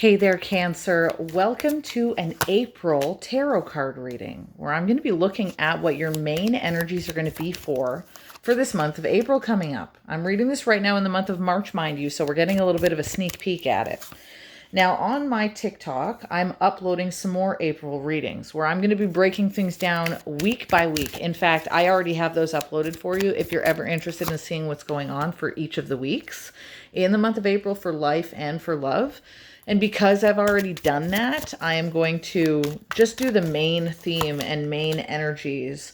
Hey there, Cancer. Welcome to an April tarot card reading where I'm going to be looking at what your main energies are going to be for this month of April coming up. I'm reading this right now in the month of March, mind you, so we're getting a little bit of a sneak peek at it. Now, on my TikTok, I'm uploading some more April readings where I'm going to be breaking things down week by week. In fact, I already have those uploaded for you if you're ever interested in seeing what's going on for each of the weeks in the month of April for life and for love. And because I've already done that, I am going to just do the main theme and main energies,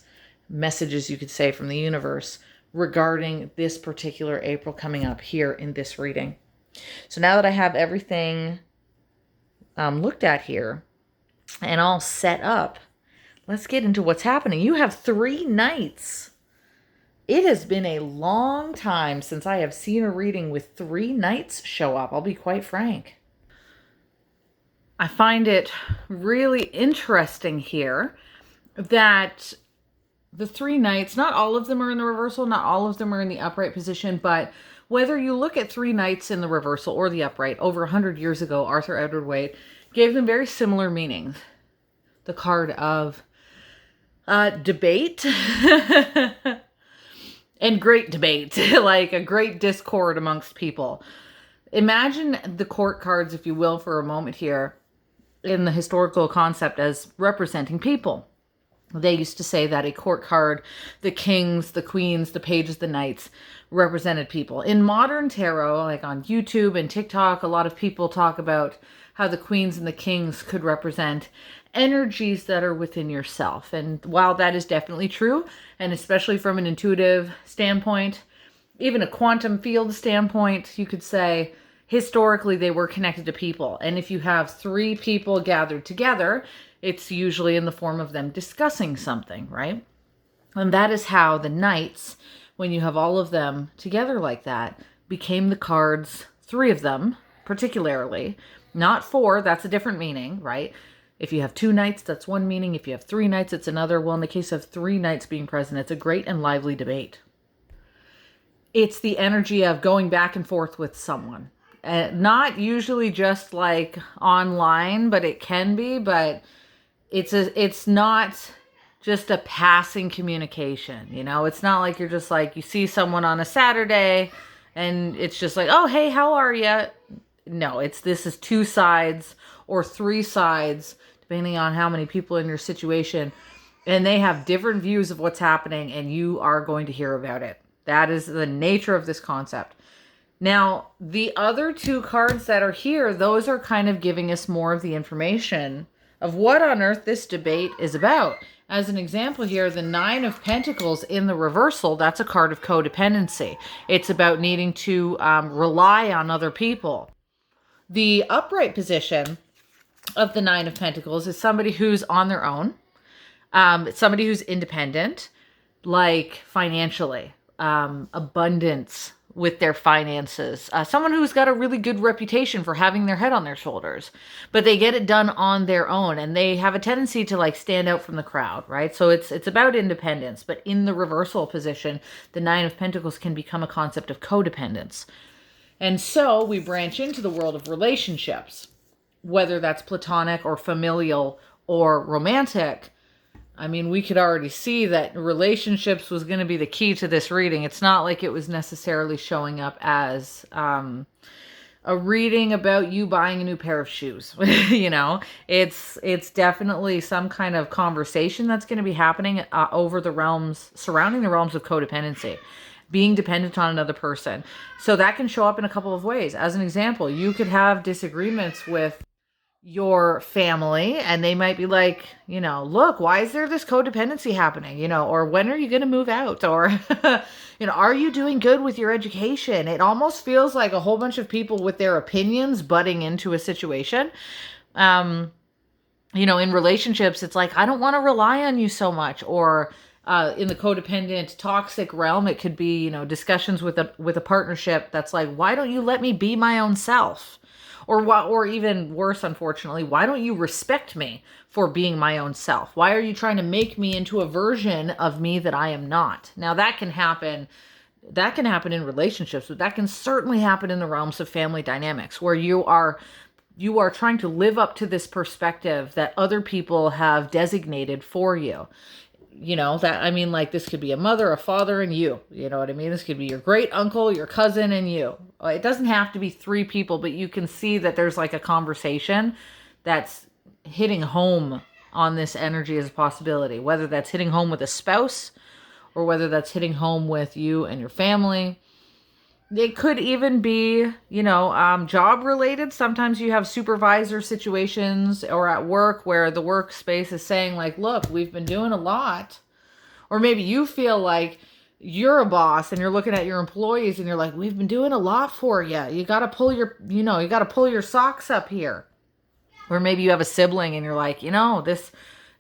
messages you could say from the universe regarding this particular April coming up here in this reading. So now that I have everything looked at here and all set up, let's get into what's happening. You have 3 knights. It has been a long time since I have seen a reading with 3 knights show up. I'll be quite frank. I find it really interesting here that the 3 knights, not all of them are in the reversal, not all of them are in the upright position, but whether you look at 3 knights in the reversal or the upright, over 100 years ago, Arthur Edward Wade gave them very similar meanings. The card of debate and great debate, like a great discord amongst people. Imagine the court cards, if you will, for a moment here in the historical concept as representing people. They used to say that a court card, the kings, the queens, the pages, the knights, represented people. In modern tarot, like on YouTube and TikTok, a lot of people talk about how the queens and the kings could represent energies that are within yourself. And while that is definitely true, and especially from an intuitive standpoint, even a quantum field standpoint, you could say, historically, they were connected to people. And if you have 3 people gathered together, it's usually in the form of them discussing something, right? And that is how the knights, when you have all of them together like that, became the cards, 3 of them, particularly. Not 4, that's a different meaning, right? If you have 2 knights, that's one meaning. If you have 3 knights, it's another. Well, in the case of 3 knights being present, it's a great and lively debate. It's the energy of going back and forth with someone. Not usually just like online, but it can be, but it's not just a passing communication, you know? It's not like you're just like, you see someone on a Saturday and it's just like, oh, hey, how are you? No, this is 2 sides or 3 sides, depending on how many people in your situation, and they have different views of what's happening, and you are going to hear about it. That is the nature of this concept. Now, the other 2 cards that are here, those are kind of giving us more of the information of what on earth this debate is about. As an example here, the 9 of Pentacles in the reversal, that's a card of codependency. It's about needing to rely on other people. The upright position of the 9 of Pentacles is somebody who's on their own, somebody who's independent, like financially, abundance with their finances, someone who's got a really good reputation for having their head on their shoulders, but they get it done on their own, and they have a tendency to like stand out from the crowd, right? So it's about independence, but in the reversal position, the 9 of Pentacles can become a concept of codependence. And so we branch into the world of relationships, whether that's platonic or familial or romantic. I mean, we could already see that relationships was going to be the key to this reading. It's not like it was necessarily showing up as a reading about you buying a new pair of shoes. You know, it's definitely some kind of conversation that's going to be happening over the realms, surrounding the realms of codependency, being dependent on another person. So that can show up in a couple of ways. As an example, you could have disagreements with your family, and they might be like, you know, look, why is there this codependency happening? You know, or when are you going to move out? Or, you know, are you doing good with your education? It almost feels like a whole bunch of people with their opinions butting into a situation. You know, in relationships, it's like, I don't want to rely on you so much. Or in the codependent, toxic realm, it could be, you know, discussions with a partnership that's like, why don't you let me be my own self? Or even worse, unfortunately, why don't you respect me for being my own self? Why are you trying to make me into a version of me that I am not? Now, that can happen in relationships, but that can certainly happen in the realms of family dynamics, where you are you are trying to live up to this perspective that other people have designated for you. You know, that, I mean, like, this could be a mother, a father, and you. You know what I mean? This could be your great uncle, your cousin, and you. It doesn't have to be three people, but you can see that there's like a conversation that's hitting home on this energy as a possibility. Whether that's hitting home with a spouse or whether that's hitting home with you and your family. It could even be, you know, job related. Sometimes you have supervisor situations or at work where the workspace is saying like, look, we've been doing a lot. Or maybe you feel like you're a boss and you're looking at your employees and you're like, we've been doing a lot for you. You got to pull your, you know, you got to pull your socks up here. Or maybe you have a sibling and you're like, you know, this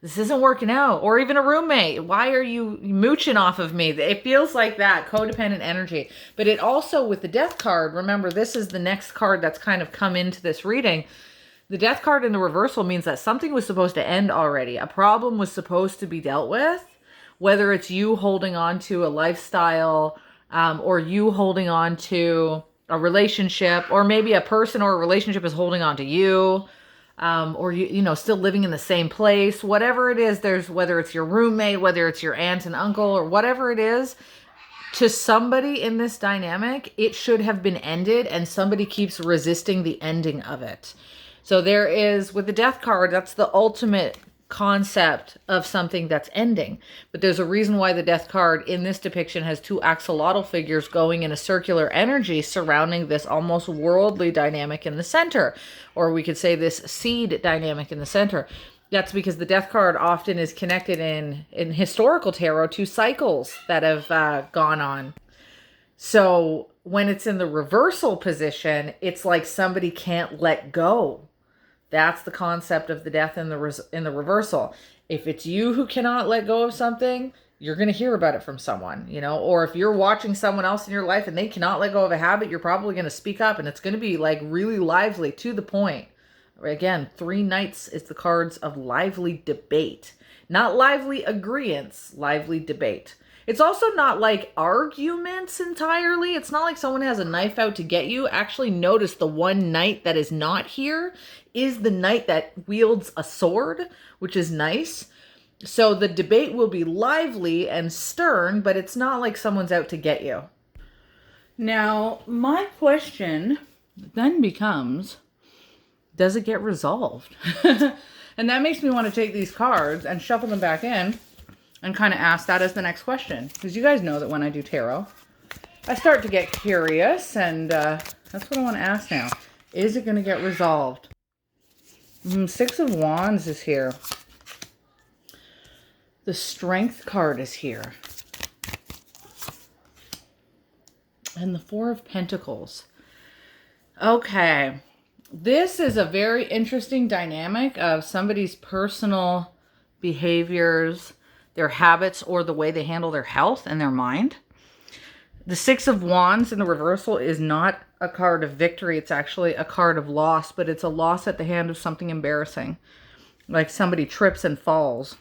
isn't working out. Or even a roommate. Why are you mooching off of me? It feels like that, codependent energy. But it also, with the death card, remember, this is the next card that's kind of come into this reading. The death card in the reversal means that something was supposed to end already. A problem was supposed to be dealt with. Whether it's you holding on to a lifestyle, or you holding on to a relationship, or maybe a person or a relationship is holding on to you. Or you know, still living in the same place, whatever it is, whether it's your roommate, whether it's your aunt and uncle, or whatever it is, to somebody in this dynamic, it should have been ended, and somebody keeps resisting the ending of it. So there is, with the death card, that's the ultimate concept of something that's ending. But there's a reason why the death card in this depiction has two axolotl figures going in a circular energy surrounding this almost worldly dynamic in the center. Or we could say this seed dynamic in the center. That's because the death card often is connected in historical tarot to cycles that have gone on. So when it's in the reversal position, it's like somebody can't let go. That's the concept of the death in the reversal. If it's you who cannot let go of something, you're going to hear about it from someone, you know, or if you're watching someone else in your life and they cannot let go of a habit, you're probably going to speak up, and it's going to be like really lively, to the point. Again, 3 Knights is the cards of lively debate, not lively agreeance, lively debate. It's also not like arguments entirely. It's not like someone has a knife out to get you. Actually, notice the one knight that is not here is the knight that wields a sword, which is nice. So the debate will be lively and stern, but it's not like someone's out to get you. Now, my question then becomes, does it get resolved? And that makes me want to take these cards and shuffle them back in and kind of ask that as the next question. Because you guys know that when I do tarot, I start to get curious, and that's what I want to ask now. Is it going to get resolved? 6 of Wands is here. The Strength card is here. And the 4 of Pentacles. Okay. This is a very interesting dynamic of somebody's personal behaviors, their habits, or the way they handle their health and their mind. The 6 of Wands in the reversal is not a card of victory. It's actually a card of loss, but it's a loss at the hand of something embarrassing. Like somebody trips and falls.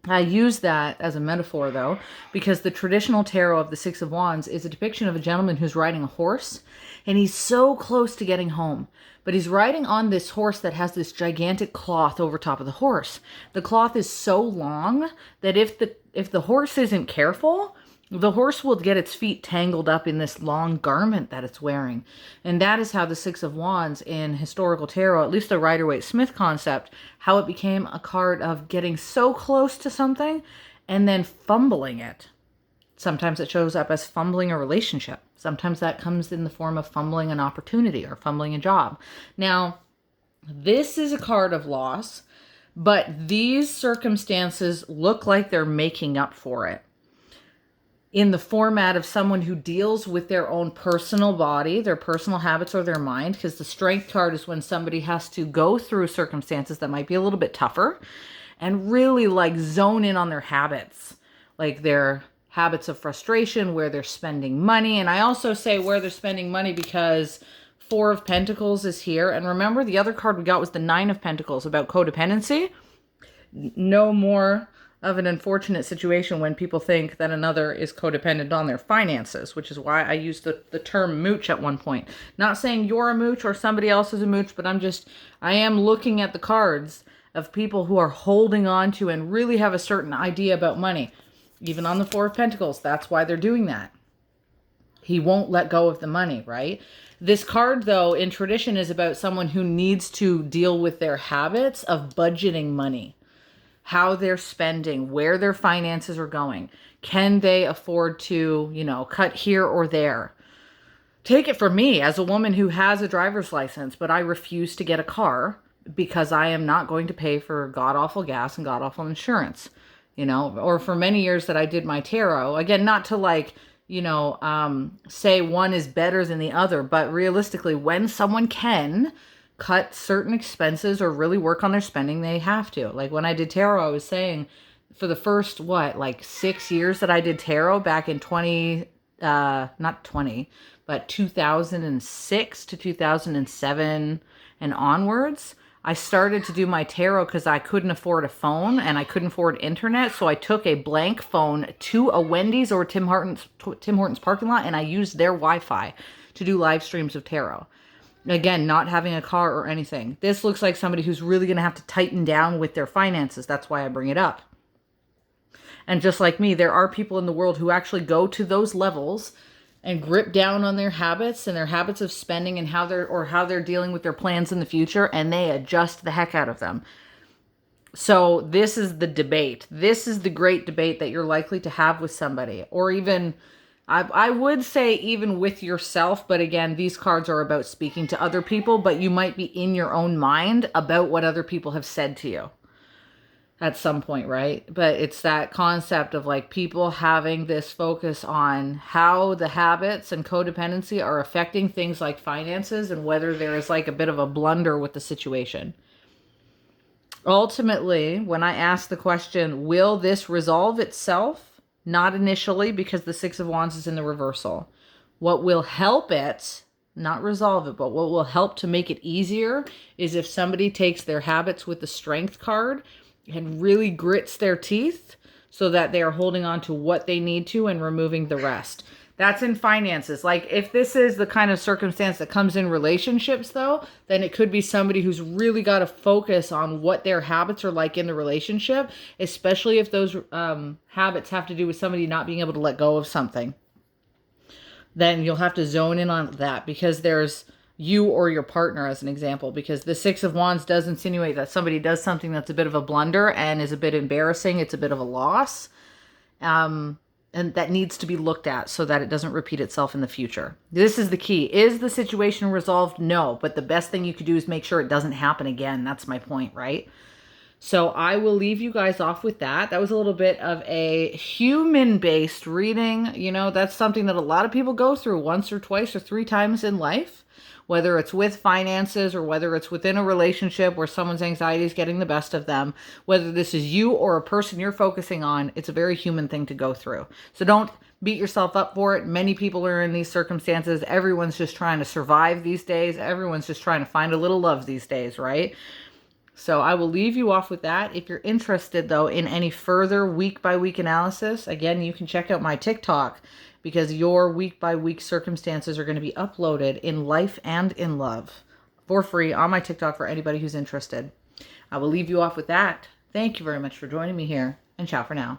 I use that as a metaphor, though, because the traditional tarot of the 6 of Wands is a depiction of a gentleman who's riding a horse, and he's so close to getting home. But he's riding on this horse that has this gigantic cloth over top of the horse. The cloth is so long that if the horse isn't careful, the horse will get its feet tangled up in this long garment that it's wearing. And that is how the 6 of Wands in historical tarot, at least the Rider-Waite-Smith concept, how it became a card of getting so close to something and then fumbling it. Sometimes it shows up as fumbling a relationship. Sometimes that comes in the form of fumbling an opportunity or fumbling a job. Now, this is a card of loss, but these circumstances look like they're making up for it in the format of someone who deals with their own personal body, their personal habits, or their mind, because the Strength card is when somebody has to go through circumstances that might be a little bit tougher and really like zone in on their habits, like their habits of frustration, where they're spending money. And I also say where they're spending money because 4 of Pentacles is here. And remember, the other card we got was the 9 of Pentacles about codependency. No more of an unfortunate situation when people think that another is codependent on their finances, which is why I used the term mooch at one point. Not saying you're a mooch or somebody else is a mooch, but I am looking at the cards of people who are holding on to and really have a certain idea about money. Even on the Four of Pentacles, that's why they're doing that. He won't let go of the money, right? This card, though, in tradition is about someone who needs to deal with their habits of budgeting money, how they're spending, where their finances are going. Can they afford to, cut here or there? Take it from me as a woman who has a driver's license, but I refuse to get a car because I am not going to pay for god-awful gas and god-awful insurance, or for many years that I did my tarot. Again, not to say one is better than the other, but realistically, when someone can cut certain expenses or really work on their spending, they have to. Like when I did tarot, I was saying for the first, 6 years that I did tarot back in 2006 to 2007 and onwards, I started to do my tarot because I couldn't afford a phone and I couldn't afford internet. So I took a blank phone to a Wendy's or Tim Hortons parking lot, and I used their Wi-Fi to do live streams of tarot. Again, not having a car or anything. This looks like somebody who's really going to have to tighten down with their finances. That's why I bring it up. And just like me, there are people in the world who actually go to those levels and grip down on their habits and their habits of spending and how they're dealing with their plans in the future, and they adjust the heck out of them. So this is the debate. This is the great debate that you're likely to have with somebody, or even, I would say even with yourself. But again, these cards are about speaking to other people, but you might be in your own mind about what other people have said to you at some point, right? But it's that concept of like people having this focus on how the habits and codependency are affecting things like finances and whether there is like a bit of a blunder with the situation. Ultimately, when I ask the question, will this resolve itself? Not initially, because the Six of Wands is in the reversal. What will help it, not resolve it, but what will help to make it easier is if somebody takes their habits with the Strength card and really grits their teeth so that they are holding on to what they need to and removing the rest. That's in finances. Like if this is the kind of circumstance that comes in relationships though, then it could be somebody who's really got to focus on what their habits are like in the relationship, especially if those habits have to do with somebody not being able to let go of something. Then you'll have to zone in on that, because there's you or your partner as an example, because the Six of Wands does insinuate that somebody does something that's a bit of a blunder and is a bit embarrassing. It's a bit of a loss. And that needs to be looked at so that it doesn't repeat itself in the future. This is the key. Is the situation resolved? No. But the best thing you could do is make sure it doesn't happen again. That's my point, right? So I will leave you guys off with that. That was a little bit of a human-based reading. That's something that a lot of people go through once or twice or 3 times in life, whether it's with finances or whether it's within a relationship where someone's anxiety is getting the best of them. Whether this is you or a person you're focusing on, it's a very human thing to go through. So don't beat yourself up for it. Many people are in these circumstances. Everyone's just trying to survive these days. Everyone's just trying to find a little love these days, right? So I will leave you off with that. If you're interested, though, in any further week-by-week analysis, again, you can check out my TikTok, because your week-by-week circumstances are going to be uploaded in life and in love for free on my TikTok for anybody who's interested. I will leave you off with that. Thank you very much for joining me here, and ciao for now.